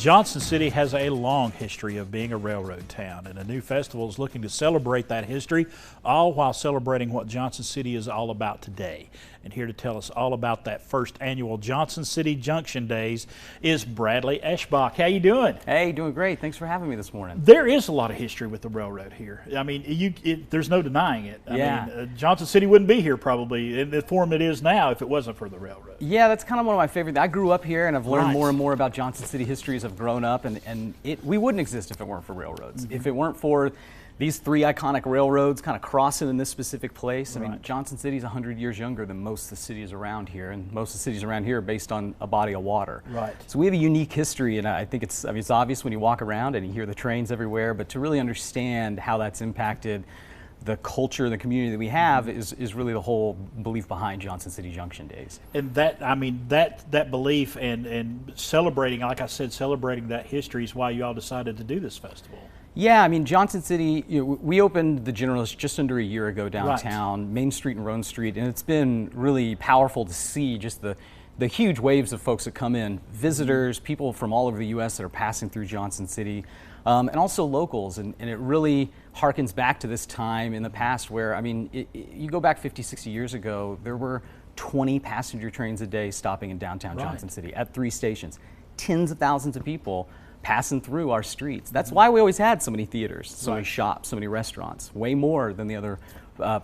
Johnson City has a long history of being a railroad town, and a new festival is looking to celebrate that history, all while celebrating what Johnson City is all about today. And here to tell us all about that first annual Johnson City Junction Days is Bradley Eshbach. How you doing? Hey, doing great. Thanks for having me this morning. There is a lot of history with the railroad here. I mean, there's no denying it. I mean, Johnson City wouldn't be here probably in the form it is now if it wasn't for the railroad. Yeah, that's kind of one of my favorite. I grew up here and I've learned more and more about Johnson City history as I've grown up, and we wouldn't exist if it weren't for railroads. If it weren't for these three iconic railroads kind of crossing in this specific place. I mean, Johnson City is 100 years younger than most of the cities around here, and most of the cities around here are based on a body of water. Right. So we have a unique history, and I think it's obvious when you walk around and you hear the trains everywhere, but to really understand how that's impacted the culture, the community that we have is really the whole belief behind Johnson City Junction Days. And that, I mean, that belief and celebrating, like I said, celebrating that history is why you all decided to do this festival. Yeah, I mean, Johnson City, we opened the Generalist just under a year ago downtown, Main Street and Roan Street, and it's been really powerful to see just the huge waves of folks that come in, visitors, people from all over the U.S. that are passing through Johnson City, and also locals, and it really harkens back to this time in the past where, I mean, you go back 50, 60 years ago, there were 20 passenger trains a day stopping in downtown Johnson City at 3 stations, tens of thousands of people passing through our streets. That's why we always had so many theaters, so many shops, so many restaurants, way more than the other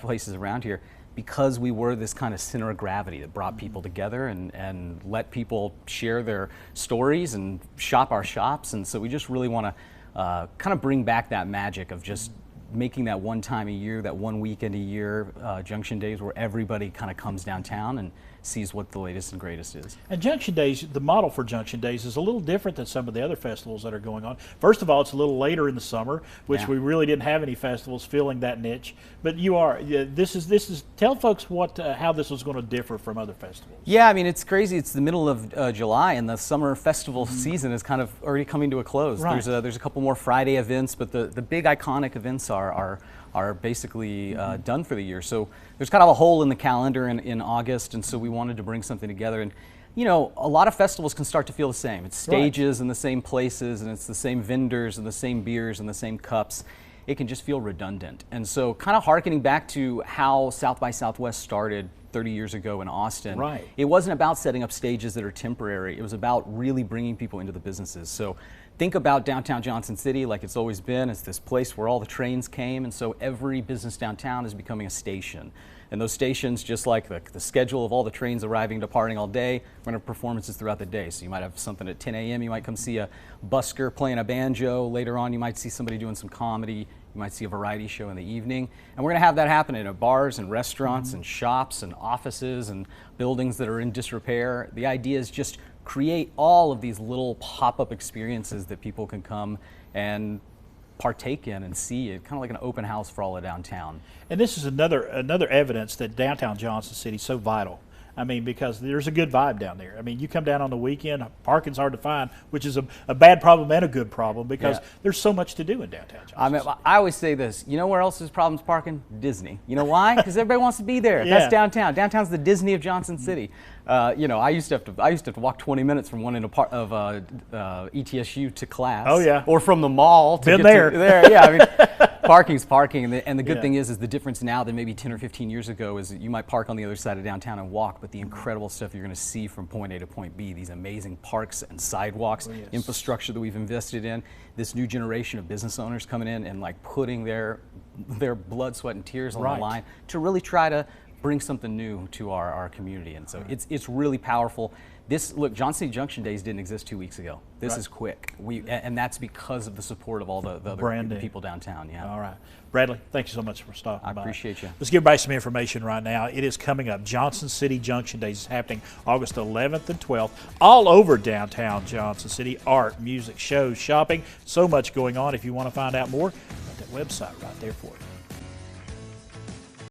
places around here, because we were this kind of center of gravity that brought people together and let people share their stories and shop our shops. And so we just really want to kind of bring back that magic of just making that one time a year, that one weekend a year, Junction Days, where everybody kind of comes downtown and sees what the latest and greatest is. And Junction Days, the model for Junction Days is a little different than some of the other festivals that are going on. First of all, it's a little later in the summer, which we really didn't have any festivals filling that niche. But you are, this is tell folks how this was going to differ from other festivals. Yeah, I mean, it's crazy. It's the middle of July, and the summer festival season is kind of already coming to a close. Right. There's a couple more Friday events, but the big iconic events are basically done for the year. So there's kind of a hole in the calendar in August, and so we wanted to bring something together. And you know, a lot of festivals can start to feel the same. It's stages in the same places, and it's the same vendors and the same beers and the same cups. It can just feel redundant. And so kind of hearkening back to how South by Southwest started 30 years ago in Austin. It wasn't about setting up stages that are temporary. It was about really bringing people into the businesses. So think about downtown Johnson City like it's always been. It's this place where all the trains came, and so every business downtown is becoming a station. And those stations, just like the schedule of all the trains arriving, departing all day, we're going to have performances throughout the day. So you might have something at 10 a.m., you might come see a busker playing a banjo. Later on, you might see somebody doing some comedy. You might see a variety show in the evening. And we're going to have that happen at bars and restaurants and shops and offices and buildings that are in disrepair. The idea is just create all of these little pop-up experiences that people can come and partake in and see it, kind of like an open house for all of downtown. And this is another evidence that downtown Johnson City is so vital. I mean, because there's a good vibe down there. I mean, you come down on the weekend, parking's hard to find, which is a bad problem and a good problem because there's so much to do in downtown Johnson City. I always say this, you know where else there's problems parking? Disney. You know why? Because everybody wants to be there. That's downtown. Downtown's the Disney of Johnson City. You know, I used to have to walk 20 minutes from one end of ETSU to class. Oh yeah. Or from the mall to get there. There. Yeah, I mean, parking's parking, and the good thing is the difference now than maybe 10 or 15 years ago is that you might park on the other side of downtown and walk, but the incredible stuff you're going to see from point A to point B, these amazing parks and sidewalks, infrastructure that we've invested in, this new generation of business owners coming in and like putting their blood, sweat, and tears on the line to really try to bring something new to our community. And so it's really powerful. Look, Johnson City Junction Days didn't exist 2 weeks ago. This is quick. And that's because of the support of all the other people downtown. Yeah. All right. Bradley, thank you so much for stopping by. I appreciate you. Let's give everybody some information right now. It is coming up. Johnson City Junction Days is happening August 11th and 12th all over downtown Johnson City. Art, music, shows, shopping, so much going on. If you want to find out more, got that website right there for you.